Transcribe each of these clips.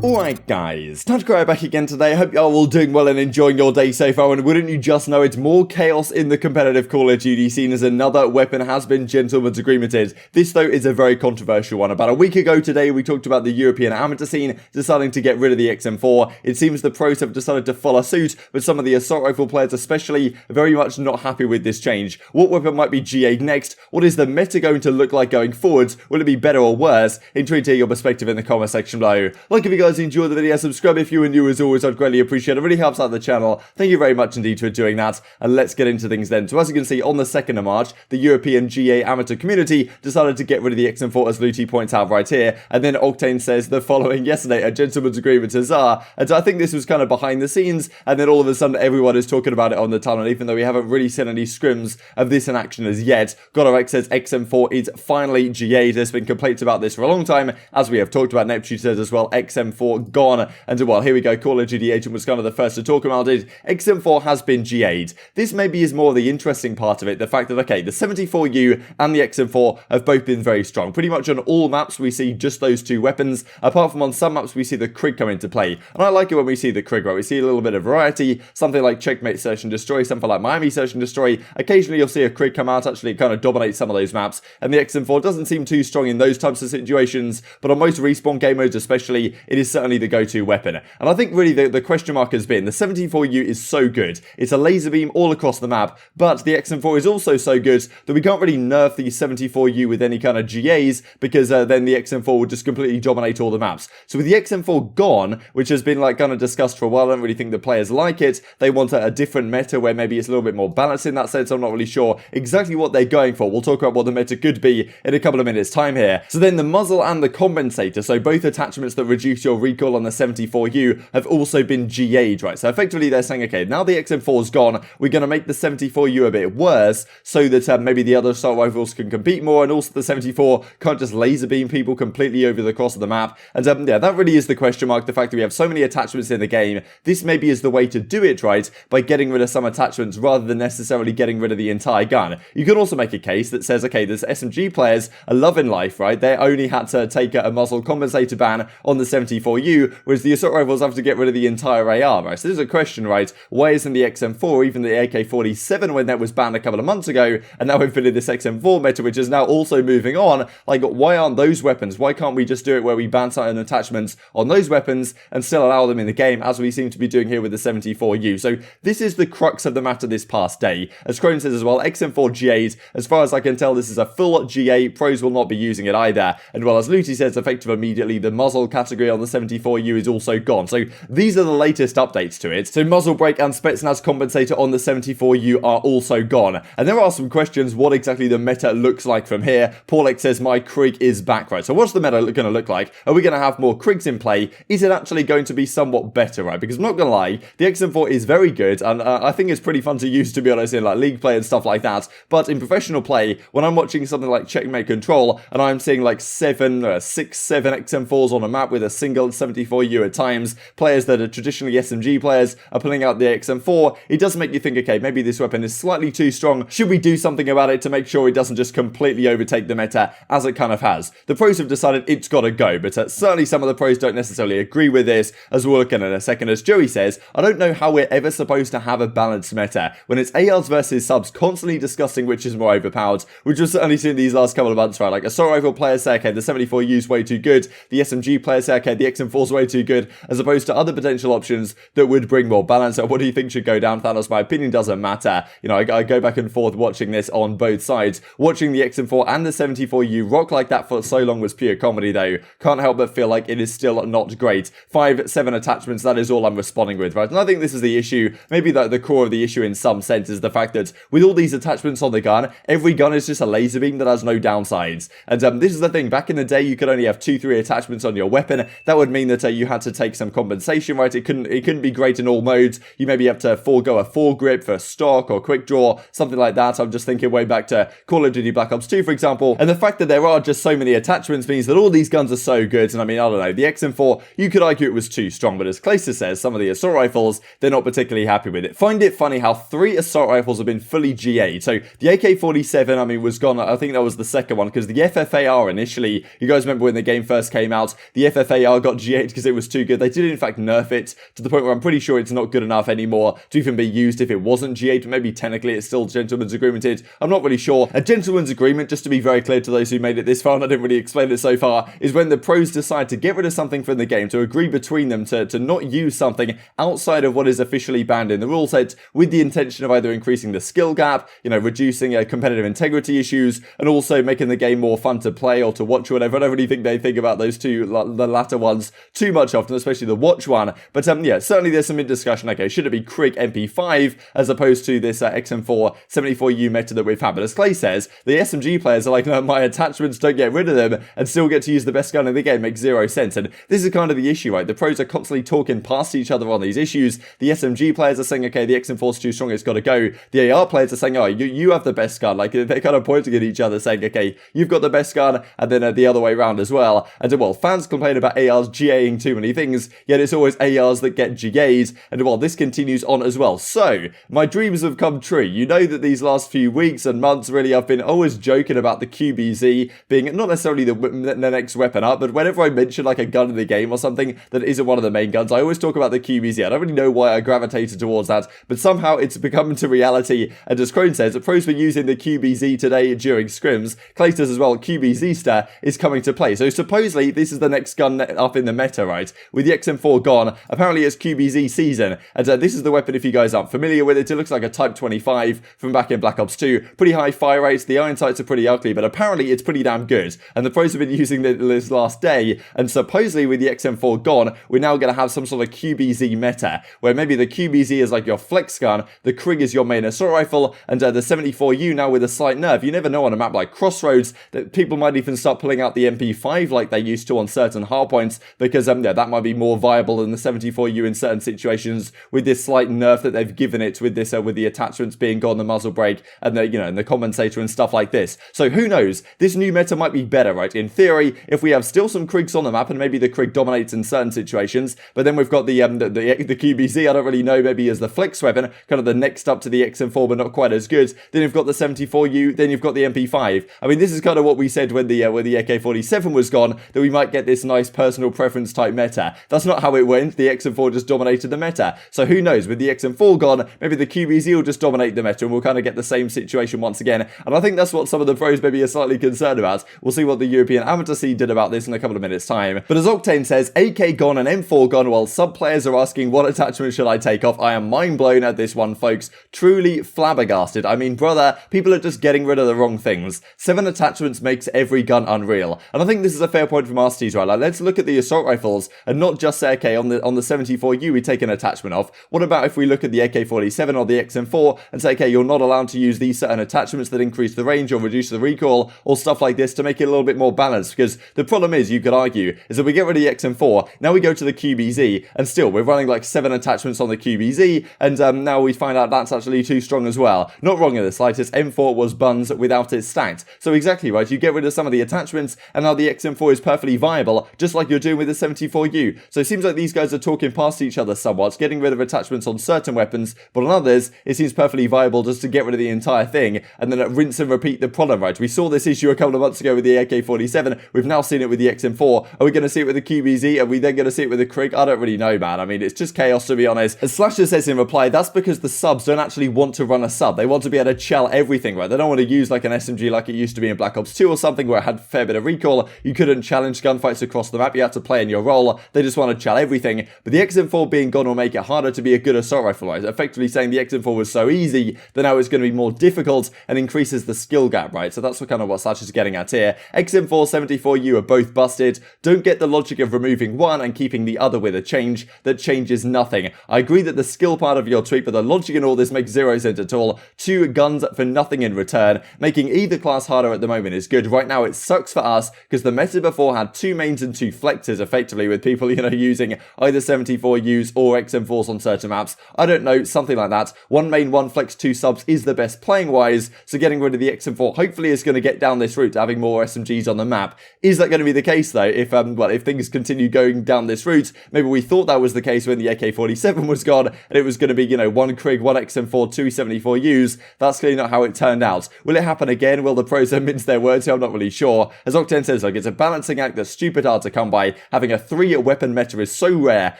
Alright guys, TacticalRab back again today. Hope you're all doing well and enjoying your day so far, and wouldn't you just know it's more chaos in the competitive Call of Duty scene as another weapon has been gentleman's agreemented. This though is a very controversial one. About a week ago today we talked about the European amateur scene deciding to get rid of the XM4. It seems the pros have decided to follow suit, but some of the assault rifle players especially are very much not happy with this change. What weapon might be GA'd next? What is the meta going to look like going forwards? Will it be better or worse? Intrigued to hear your perspective in the comment section below. Like if you guys enjoyed the video, subscribe if you are new as always, I'd greatly appreciate it. It really helps out the channel. Thank you very much indeed for doing that, and let's get into things then. So as you can see, on the 2nd of March, the European GA amateur community decided to get rid of the XM4 as Loony points out right here, and then Octane says the following: yesterday, a gentleman's agreement to Drazah, and so I think this was kind of behind the scenes, and then all of a sudden everyone is talking about it on the tunnel, even though we haven't really seen any scrims of this in action as yet. GodORX says XM4 is finally GA'd. There's been complaints about this for a long time, as we have talked about. Neptune says as well, XM4 gone. And well, here we go, Call of Duty Agent was kind of the first to talk about it. XM4 has been GA'd. This maybe is more the interesting part of it, the fact that, okay, the 74U and the XM4 have both been very strong. Pretty much on all maps we see just those two weapons, apart from on some maps we see the Krig come into play. And I like it when we see the Krig, right? We see a little bit of variety, something like Checkmate Search and Destroy, something like Miami Search and Destroy. Occasionally you'll see a Krig come out, actually kind of dominate some of those maps, and the XM4 doesn't seem too strong in those types of situations, but on most respawn game modes especially, it is certainly the go-to weapon. And I think really the question mark has been, the 74U is so good. It's a laser beam all across the map, but the XM4 is also so good that we can't really nerf the 74U with any kind of GAs, because then the XM4 would just completely dominate all the maps. So with the XM4 gone, which has been like kind of discussed for a while, I don't really think the players like it. They want a different meta where maybe it's a little bit more balanced in that sense. I'm not really sure exactly what they're going for. We'll talk about what the meta could be in a couple of minutes time here. So then the muzzle and the compensator, so both attachments that reduce your recoil on the 74U, have also been GA'd, right? So effectively they're saying, okay, now the XM4's gone, we're going to make the 74U a bit worse so that maybe the other assault rifles can compete more, and also the 74 can't just laser beam people completely over the course of the map. And yeah, that really is the question mark, the fact that we have so many attachments in the game. This maybe is the way to do it, right? By getting rid of some attachments rather than necessarily getting rid of the entire gun. You can also make a case that says, okay, there's SMG players are loving life, right? They only had to take a muzzle compensator ban on the 74U, whereas the assault rifles have to get rid of the entire AR, right? So there's a question, right? Why isn't the XM4, even the AK47 when that was banned a couple of months ago, and now we've been in this XM4 meta, which is now also moving on? Like, why aren't those weapons? Why can't we just do it where we ban certain attachments on those weapons and still allow them in the game, as we seem to be doing here with the 74U? So this is the crux of the matter this past day. As Chrome says as well, XM4 GA'd. As far as I can tell, this is a full GA. Pros will not be using it either. And well, as Loony says, effective immediately, the muzzle category on the 74U is also gone. So these are the latest updates to it. So muzzle brake and Spetsnaz compensator on the 74U are also gone. And there are some questions what exactly the meta looks like from here. Paulek says my Krig is back, right? So what's the meta going to look like? Are we going to have more Krigs in play? Is it actually going to be somewhat better, right? Because I'm not going to lie, the XM4 is very good, and I think it's pretty fun to use, to be honest, in like league play and stuff like that. But in professional play, when I'm watching something like Checkmate Control and I'm seeing like 6, 7 XM4s on a map with a single 74U at times, players that are traditionally SMG players are pulling out the XM4, it does make you think, okay, maybe this weapon is slightly too strong. Should we do something about it to make sure it doesn't just completely overtake the meta, as it kind of has? The pros have decided it's got to go, but certainly some of the pros don't necessarily agree with this, as we'll look at in a second. As Joey says, I don't know how we're ever supposed to have a balanced meta when it's ARs versus subs constantly discussing which is more overpowered, which we've certainly seen these last couple of months, right? Like assault rifle players say, okay, the 74U is way too good. The SMG players say, okay, the XM4 is way too good, as opposed to other potential options that would bring more balance. So what do you think should go down, Thanos? My opinion doesn't matter. You know, I go back and forth watching this on both sides. Watching the XM4 and the 74U rock like that for so long was pure comedy, though. Can't help but feel like it is still not great. 5, 7 attachments, that is all I'm responding with, right? And I think this is the issue. Maybe the core of the issue in some sense is the fact that with all these attachments on the gun, every gun is just a laser beam that has no downsides. And this is the thing. Back in the day, you could only have 2, 3 attachments on your weapon. That would mean that you had to take some compensation, right? It couldn't be great in all modes. You maybe have to forego a foregrip for stock or quick draw, something like that. I'm just thinking way back to Call of Duty Black Ops 2, for example. And the fact that there are just so many attachments means that all these guns are so good. And I mean, I don't know, the XM4, you could argue it was too strong, but as Clacer says, some of the assault rifles, they're not particularly happy with it. Find it funny how 3 assault rifles have been fully GA'd. So the AK47, I mean, was gone. I think that was the second one, because the FFAR initially, you guys remember when the game first came out, the FFAR got G8 because it was too good. They did in fact nerf it to the point where I'm pretty sure it's not good enough anymore to even be used if it wasn't G8. Maybe technically it's still gentleman's agreemented. I'm not really sure. A gentleman's agreement, just to be very clear to those who made it this far, and I didn't really explain it so far, is when the pros decide to get rid of something from the game, to agree between them to not use something outside of what is officially banned in the rule set, with the intention of either increasing the skill gap, reducing competitive integrity issues, and also making the game more fun to play or to watch or whatever. I don't really think they think about those two, the latter ones, too much often, especially the watch one. But yeah, certainly there's some discussion. Okay, should it be Krig MP5 as opposed to this XM4 74u meta that we've had? But as Clay says, the SMG players are like, no, my attachments, don't get rid of them and still get to use the best gun in the game. Makes zero sense. And this is kind of the issue, right? The pros are constantly talking past each other on these issues. The SMG players are saying, okay, the XM4 is too strong, it's got to go. The AR players are saying, oh, you have the best gun. Like, they're kind of pointing at each other saying, okay, you've got the best gun, and then the other way around as well. And well, fans complain about ARs GAing too many things, yet it's always ARs that get GAs, and well, this continues on as well. So, my dreams have come true. You know that these last few weeks and months, really, I've been always joking about the QBZ being not necessarily the next weapon up, but whenever I mention like a gun in the game or something that isn't one of the main guns, I always talk about the QBZ. I don't really know why I gravitated towards that, but somehow it's become into reality. And as Crone says, the pros were using the QBZ today during scrims. Clay says as well, QBZ is coming to play. So supposedly this is the next gun up in the meta, right? With the XM4 gone, apparently it's QBZ season. And this is the weapon, if you guys aren't familiar with it. It looks like a Type 25 from back in Black Ops 2. Pretty high fire rates. The iron sights are pretty ugly, but apparently it's pretty damn good. And the pros have been using this last day. And supposedly with the XM4 gone, we're now going to have some sort of QBZ meta, where maybe the QBZ is like your flex gun, the Krig is your main assault rifle, and the 74u now with a slight nerf. You never know on a map like Crossroads that people might even start pulling out the MP5 like they used to on certain hardpoints, because yeah, that might be more viable than the 74u in certain situations with this slight nerf that they've given it with this with the attachments being gone, the muzzle brake, and the and the compensator and stuff like this. So who knows? This new meta might be better, right? In theory, if we have still some Krigs on the map and maybe the Krig dominates in certain situations, but then we've got the QBZ, I don't really know, maybe as the flex weapon, kind of the next up to the XM4 but not quite as good. Then you've got the 74u, then you've got the MP5. I mean, this is kind of what we said when the AK47 was gone, that we might get this nice personal preference type meta. That's not how it went. The XM4 just dominated the meta. So who knows? With the XM4 gone, maybe the QBZ will just dominate the meta and we'll kind of get the same situation once again. And I think that's what some of the pros maybe are slightly concerned about. We'll see what the European amateur scene did about this in a couple of minutes time. But as Octane says, AK gone and M4 gone, while sub players are asking what attachment should I take off. I am mind blown at this one, folks. Truly flabbergasted. I mean, brother, people are just getting rid of the wrong things. 7 attachments makes every gun unreal. And I think this is a fair point from Arcitys, right? Like, let's look at the assault rifles and not just say, okay, on the 74u we take an attachment off. What about if we look at the AK47 or the XM4 and say, okay, you're not allowed to use these certain attachments that increase the range or reduce the recoil or stuff like this to make it a little bit more balanced? Because the problem is, you could argue, is that we get rid of the XM4, now we go to the QBZ, and still we're running like 7 attachments on the QBZ, and now we find out that's actually too strong as well. Not wrong in the slightest. M4 was buns without it stacked. So exactly right, you get rid of some of the attachments, and now the XM4 is perfectly viable, just like you're doing with the 74u. So it seems like these guys are talking past each other somewhat, getting rid of attachments on certain weapons, but on others, it seems perfectly viable just to get rid of the entire thing, and then rinse and repeat the problem, right? We saw this issue a couple of months ago with the AK47, we've now seen it with the XM4. Are we going to see it with the QBZ? Are we then going to see it with the Krig? I don't really know, man. I mean, it's just chaos, to be honest. As Slasher says in reply, that's because the subs don't actually want to run a sub. They want to be able to shell everything, right? They don't want to use like an SMG like it used to be in Black Ops 2 or something where it had a fair bit of recoil. You couldn't challenge gunfights across the map. You had to play in your role. They just want to shell everything. But the XM4 being gone will make it harder to be a good assault rifle, right? Effectively saying the XM4 was so easy that now it's going to be more difficult and increases the skill gap, right? So that's kind of what Slasher's getting at here. XM4, 74u are both busted. Don't get the logic of removing one and keeping the other with a change that changes nothing. I agree that the skill part of your tweet, but the logic in all this makes zero sense at all. 2 guns for nothing in return. Making either class harder at the moment is good. Right now it sucks for us because the meta before had 2 mains and 2 flexes effectively, with people, using either 74us or XM4s on certain maps. I don't know, something like that. 1 main, 1 flex, 2 subs is the best playing wise, so getting rid of the XM4 hopefully is going to get down this route to having more SMGs on the map. Is that going to be the case though? If things continue going down this route, maybe we thought that was the case when the AK47 was gone and it was going to be, 1 Krig, 1 XM4, 2 74us. That's clearly not how it turned out. Will it happen again? Will the pros mince their words? I'm not really sure. As Octane says, like, it's a balancing act that's stupid hard to come by. having a 3-weapon meta is so rare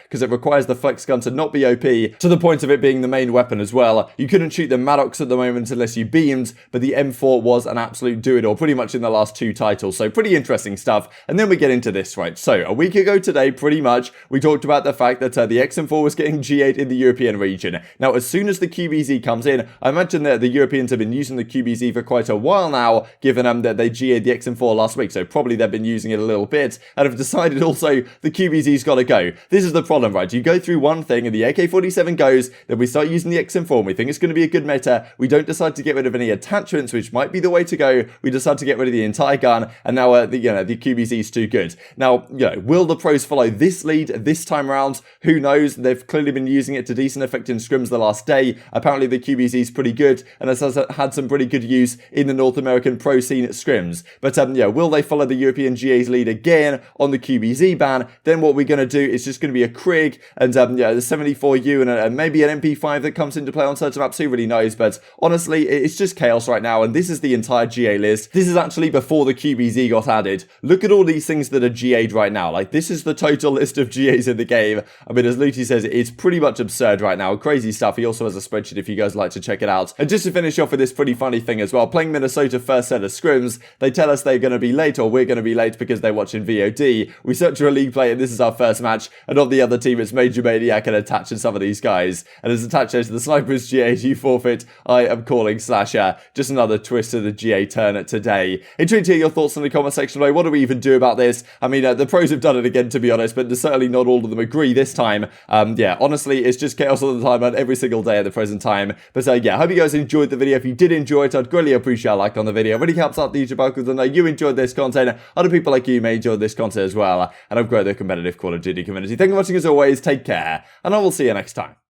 because it requires the flex gun to not be OP to the point of it being the main weapon as well. You couldn't shoot the Maddox at the moment unless you beamed, but the M4 was an absolute do-it-all pretty much in the last 2 titles, so pretty interesting stuff. And then we get into this, right? So a week ago today, pretty much, we talked about the fact that the XM4 was getting G8 in the European region. Now, as soon as the QBZ comes in, I imagine that the Europeans have been using the QBZ for quite a while now, given that they G8'd the XM4 last week, so probably they've been using it a little bit, and have decided also the QBZ's got to go. This is the problem, right? You go through one thing, and the AK47 goes, then we start using the XM4, and we think it's going to be a good meta. We don't decide to get rid of any attachments, which might be the way to go. We decide to get rid of the entire gun, and now the QBZ is too good. Now, will the pros follow this lead this time around? Who knows? They've clearly been using it to decent effect in scrims the last day. Apparently the QBZ is pretty good, and has had some pretty good use in the North American pro scene at scrims. But will they follow the European GA's lead again on the QBZ ban? Then what we're going to do is just going to be a Krig and the 74u and maybe an MP5 that comes into play on certain maps. Who really knows? But honestly, it's just chaos right now, and this is the entire GA list. This is actually before the QBZ got added. Look at all these things that are GA'd right now. Like, this is the total list of GAs in the game. I mean, as Loony says, it's pretty much absurd right now. Crazy stuff. He also has a spreadsheet if you guys like to check it out. And just to finish off with this pretty funny thing as well, playing Minnesota first set of scrims, they tell us they're going to be late, or we're going to be late because they're watching VOD. We search for a league play, and this is our first match, and on the other team, it's MajorManiak and Attach and some of these guys. And as Attach says, the sniper's GA, you forfeit. I am calling Slasher. Just another twist of the GA turn today. Intrigued to hear your thoughts in the comment section below. What do we even do about this? I mean, the pros have done it again, to be honest, but certainly not all of them agree this time. Honestly, it's just chaos all the time and every single day at the present time. But I hope you guys enjoyed the video. If you did enjoy it, I'd greatly appreciate a like on the video. It really helps out the YouTube algorithm. Know you enjoyed this content. Other people like you may enjoy this content as well, and I've grown the competitive Call of Duty community. Thank you for watching as always. Take care, and I will see you next time.